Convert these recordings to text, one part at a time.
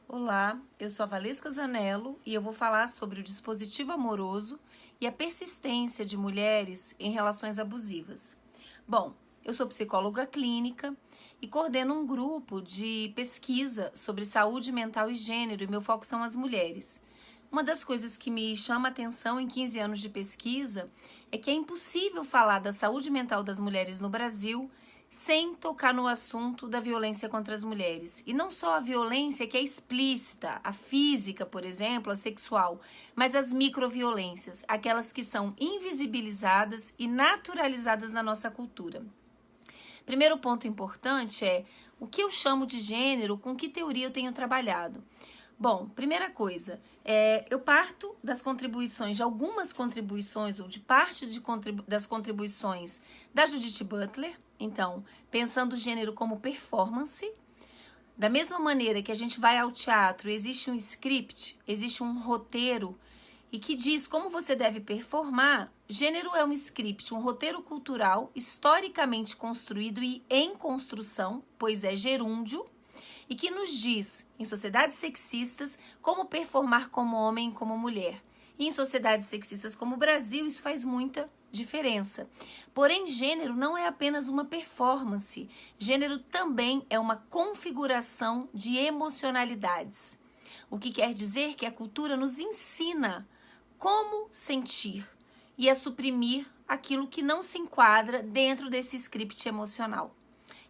Olá, eu sou a Valesca Zanello e eu vou falar sobre o dispositivo amoroso e a persistência de mulheres em relações abusivas. Bom, eu sou psicóloga clínica e coordeno um grupo de pesquisa sobre saúde mental e gênero e meu foco são as mulheres. Uma das coisas que me chama a atenção em 15 anos de pesquisa é que é impossível falar da saúde mental das mulheres no Brasil sem tocar no assunto da violência contra as mulheres. E não só a violência que é explícita, a física, por exemplo, a sexual, mas as microviolências, aquelas que são invisibilizadas e naturalizadas na nossa cultura. Primeiro ponto importante é o que eu chamo de gênero, com que teoria eu tenho trabalhado. Bom, primeira coisa, eu parto das contribuições, de algumas contribuições, ou de parte das contribuições da Judith Butler. Então, pensando o gênero como performance, da mesma maneira que a gente vai ao teatro, existe um script, existe um roteiro, e que diz como você deve performar, gênero é um script, um roteiro cultural, historicamente construído e em construção, pois é gerúndio, e que nos diz, em sociedades sexistas, como performar como homem e como mulher. E em sociedades sexistas como o Brasil, isso faz muita diferença. Porém, gênero não é apenas uma performance. Gênero também é uma configuração de emocionalidades. O que quer dizer que a cultura nos ensina como sentir e a suprimir aquilo que não se enquadra dentro desse script emocional.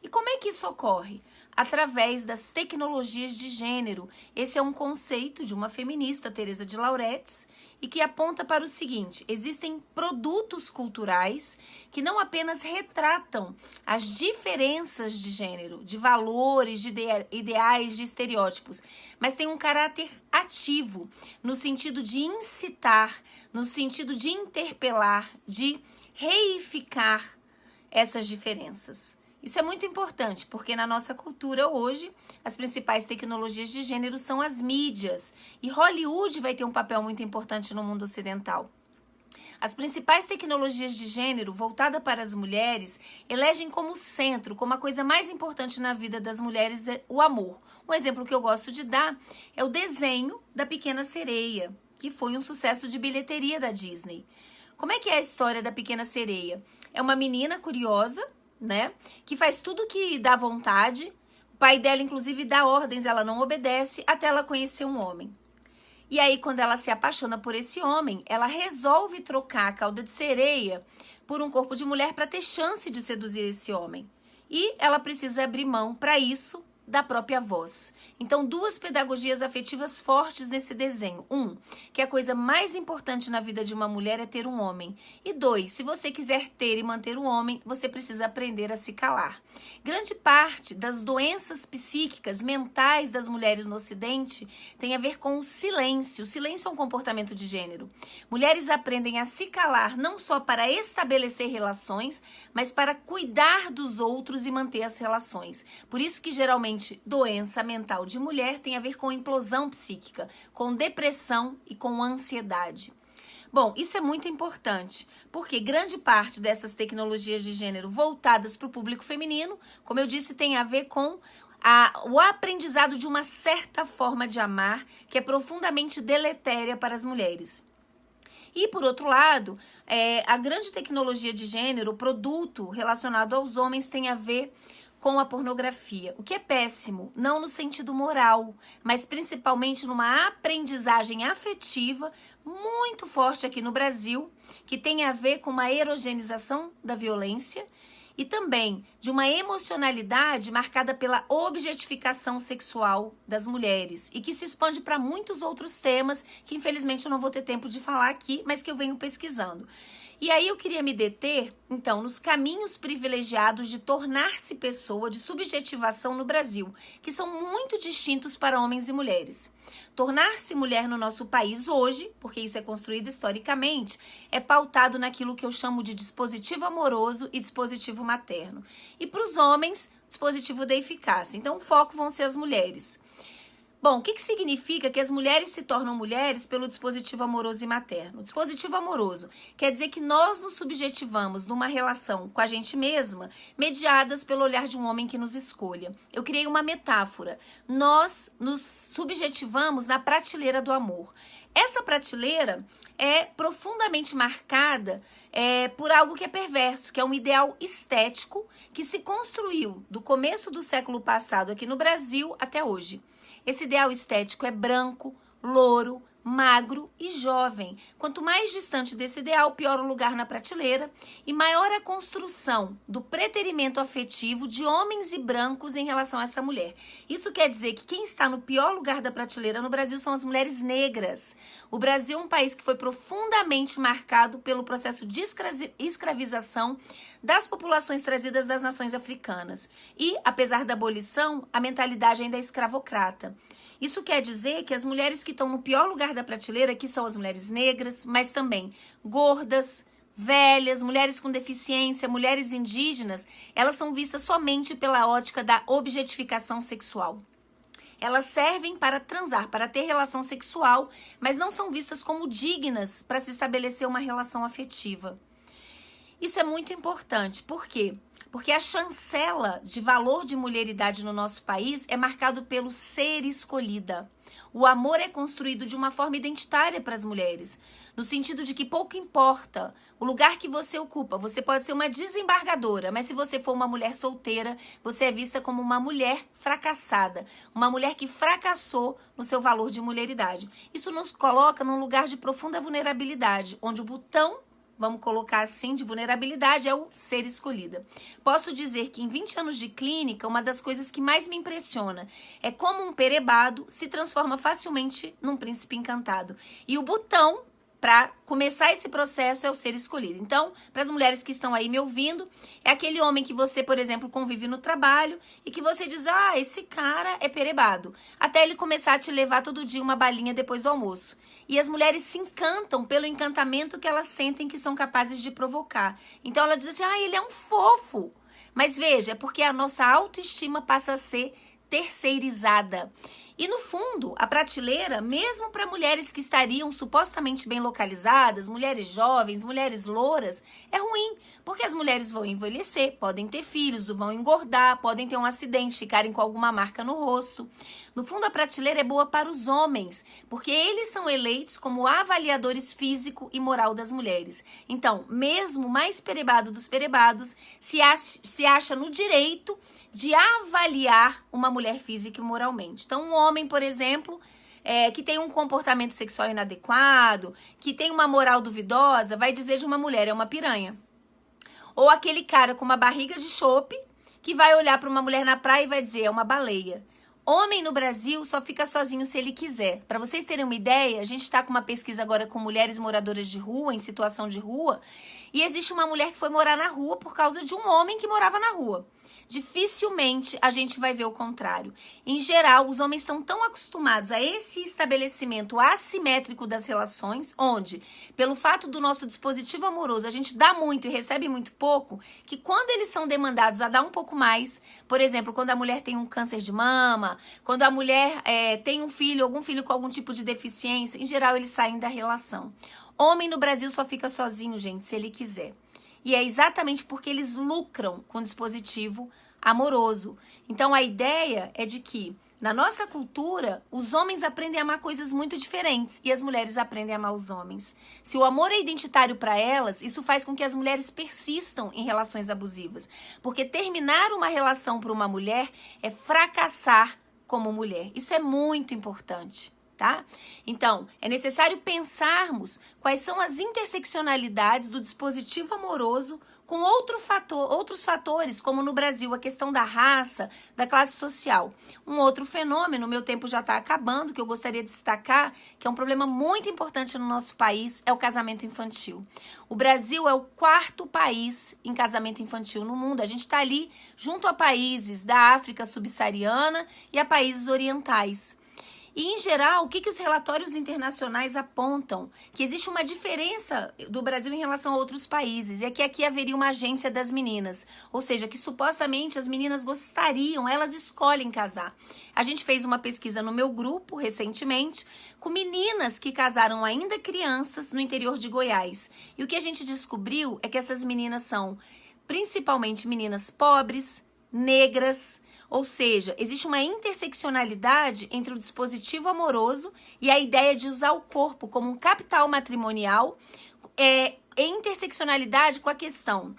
E como é que isso ocorre? Através das tecnologias de gênero. Esse é um conceito de uma feminista, Teresa de Lauretis, e que aponta para o seguinte: existem produtos culturais que não apenas retratam as diferenças de gênero, de valores, de ideais, de estereótipos, mas tem um caráter ativo, no sentido de incitar, no sentido de interpelar, de reificar essas diferenças. Isso é muito importante, porque na nossa cultura hoje, as principais tecnologias de gênero são as mídias. E Hollywood vai ter um papel muito importante no mundo ocidental. As principais tecnologias de gênero, voltada para as mulheres, elegem como centro, como a coisa mais importante na vida das mulheres, o amor. Um exemplo que eu gosto de dar é o desenho da Pequena Sereia, que foi um sucesso de bilheteria da Disney. Como é que é a história da Pequena Sereia? É uma menina curiosa, né, que faz tudo que dá vontade. O pai dela, inclusive, dá ordens, ela não obedece, até ela conhecer um homem. E aí, quando ela se apaixona por esse homem, ela resolve trocar a cauda de sereia por um corpo de mulher para ter chance de seduzir esse homem. E ela precisa abrir mão, para isso, da própria voz. Então, duas pedagogias afetivas fortes nesse desenho. Que a coisa mais importante na vida de uma mulher é ter um homem. E 2, se você quiser ter e manter um homem, você precisa aprender a se calar. Grande parte das doenças psíquicas, mentais das mulheres no Ocidente tem a ver com o silêncio. O silêncio é um comportamento de gênero. Mulheres aprendem a se calar não só para estabelecer relações, mas para cuidar dos outros e manter as relações. Por isso que, geralmente, doença mental de mulher tem a ver com implosão psíquica, com depressão e com ansiedade. Bom, isso é muito importante, porque grande parte dessas tecnologias de gênero voltadas para o público feminino, como eu disse, tem a ver com o aprendizado de uma certa forma de amar que é profundamente deletéria para as mulheres. E, por outro lado, a grande tecnologia de gênero, o produto relacionado aos homens, tem a ver com a pornografia, o que é péssimo, não no sentido moral, mas principalmente numa aprendizagem afetiva muito forte aqui no Brasil, que tem a ver com uma erogenização da violência e também de uma emocionalidade marcada pela objetificação sexual das mulheres e que se expande para muitos outros temas que infelizmente eu não vou ter tempo de falar aqui, mas que eu venho pesquisando. E aí eu queria me deter, então, nos caminhos privilegiados de tornar-se pessoa, de subjetivação no Brasil, que são muito distintos para homens e mulheres. Tornar-se mulher no nosso país hoje, porque isso é construído historicamente, é pautado naquilo que eu chamo de dispositivo amoroso e dispositivo materno. E para os homens, dispositivo da eficácia. Então, o foco vão ser as mulheres. Bom, o que significa que as mulheres se tornam mulheres pelo dispositivo amoroso e materno? O dispositivo amoroso quer dizer que nós nos subjetivamos numa relação com a gente mesma, mediadas pelo olhar de um homem que nos escolha. Eu criei uma metáfora. Nós nos subjetivamos na prateleira do amor. Essa prateleira é profundamente marcada por algo que é perverso, que é um ideal estético que se construiu do começo do século passado aqui no Brasil até hoje. Esse ideal estético é branco, louro, magro e jovem. Quanto mais distante desse ideal, pior o lugar na prateleira e maior a construção do preterimento afetivo de homens e brancos em relação a essa mulher. Isso quer dizer que quem está no pior lugar da prateleira no Brasil são as mulheres negras. O Brasil é um país que foi profundamente marcado pelo processo de escravização das populações trazidas das nações africanas. E, apesar da abolição, a mentalidade ainda é escravocrata. Isso quer dizer que as mulheres que estão no pior lugar da prateleira, que são as mulheres negras, mas também gordas, velhas, mulheres com deficiência, mulheres indígenas, elas são vistas somente pela ótica da objetificação sexual. Elas servem para transar, para ter relação sexual, mas não são vistas como dignas para se estabelecer uma relação afetiva. Isso é muito importante. Por quê? Porque a chancela de valor de mulheridade no nosso país é marcado pelo ser escolhida. O amor é construído de uma forma identitária para as mulheres, no sentido de que pouco importa o lugar que você ocupa. Você pode ser uma desembargadora, mas se você for uma mulher solteira, você é vista como uma mulher fracassada, uma mulher que fracassou no seu valor de mulheridade. Isso nos coloca num lugar de profunda vulnerabilidade, onde o botão, vamos colocar assim, de vulnerabilidade é o ser escolhida. Posso dizer que em 20 anos de clínica, uma das coisas que mais me impressiona é como um perebado se transforma facilmente num príncipe encantado. E o botão para começar esse processo é o ser escolhido. Então, para as mulheres que estão aí me ouvindo, é aquele homem que você, por exemplo, convive no trabalho e que você diz, esse cara é perebado, até ele começar a te levar todo dia uma balinha depois do almoço. E as mulheres se encantam pelo encantamento que elas sentem que são capazes de provocar. Então, ela diz assim, ele é um fofo. Mas veja, é porque a nossa autoestima passa a ser terceirizada. E no fundo, a prateleira, mesmo para mulheres que estariam supostamente bem localizadas, mulheres jovens, mulheres louras, é ruim, porque as mulheres vão envelhecer, podem ter filhos, vão engordar, podem ter um acidente, ficarem com alguma marca no rosto. No fundo, a prateleira é boa para os homens, porque eles são eleitos como avaliadores físico e moral das mulheres. Então, mesmo o mais perebado dos perebados se acha no direito de avaliar uma mulher física e moralmente. Então, um homem, por exemplo, que tem um comportamento sexual inadequado, que tem uma moral duvidosa, vai dizer de uma mulher, é uma piranha. Ou aquele cara com uma barriga de chope, que vai olhar para uma mulher na praia e vai dizer, é uma baleia. Homem no Brasil só fica sozinho se ele quiser. Para vocês terem uma ideia, a gente está com uma pesquisa agora com mulheres moradoras de rua, em situação de rua, e existe uma mulher que foi morar na rua por causa de um homem que morava na rua. Dificilmente a gente vai ver o contrário. Em geral, os homens estão tão acostumados a esse estabelecimento assimétrico das relações, onde, pelo fato do nosso dispositivo amoroso, a gente dá muito e recebe muito pouco, que quando eles são demandados a dar um pouco mais, por exemplo, quando a mulher tem um câncer de mama, quando a mulher tem um filho, algum filho com algum tipo de deficiência, em geral eles saem da relação. Homem no Brasil só fica sozinho, gente, se ele quiser. E é exatamente porque eles lucram com o dispositivo amoroso. Então, a ideia é de que, na nossa cultura, os homens aprendem a amar coisas muito diferentes e as mulheres aprendem a amar os homens. Se o amor é identitário para elas, isso faz com que as mulheres persistam em relações abusivas. Porque terminar uma relação para uma mulher é fracassar como mulher. Isso é muito importante. Tá? Então, é necessário pensarmos quais são as interseccionalidades do dispositivo amoroso com outros fatores, como no Brasil, a questão da raça, da classe social. Um outro fenômeno, meu tempo já está acabando, que eu gostaria de destacar, que é um problema muito importante no nosso país, é o casamento infantil. O Brasil é o 4º país em casamento infantil no mundo. A gente está ali junto a países da África subsaariana e a países orientais. E, em geral, o que os relatórios internacionais apontam? Que existe uma diferença do Brasil em relação a outros países, e é que aqui haveria uma agência das meninas, ou seja, que supostamente as meninas gostariam, elas escolhem casar. A gente fez uma pesquisa no meu grupo, recentemente, com meninas que casaram ainda crianças no interior de Goiás. E o que a gente descobriu é que essas meninas são principalmente meninas pobres, negras, ou seja, existe uma interseccionalidade entre o dispositivo amoroso e a ideia de usar o corpo como um capital matrimonial, interseccionalidade com a questão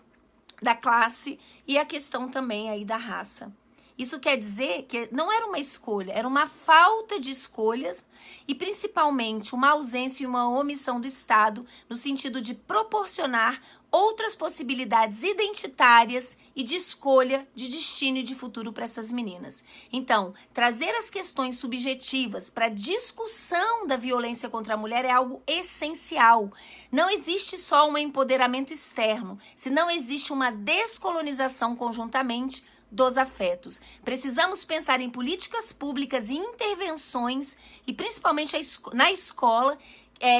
da classe e a questão também aí da raça. Isso quer dizer que não era uma escolha, era uma falta de escolhas e principalmente uma ausência e uma omissão do Estado no sentido de proporcionar outras possibilidades identitárias e de escolha de destino e de futuro para essas meninas. Então, trazer as questões subjetivas para a discussão da violência contra a mulher é algo essencial. Não existe só um empoderamento externo, se não existe uma descolonização conjuntamente dos afetos. Precisamos pensar em políticas públicas e intervenções, e principalmente na escola,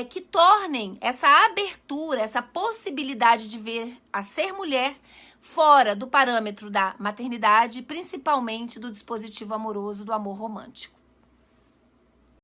que tornem essa abertura, essa possibilidade de ver a ser mulher fora do parâmetro da maternidade, principalmente do dispositivo amoroso, do amor romântico.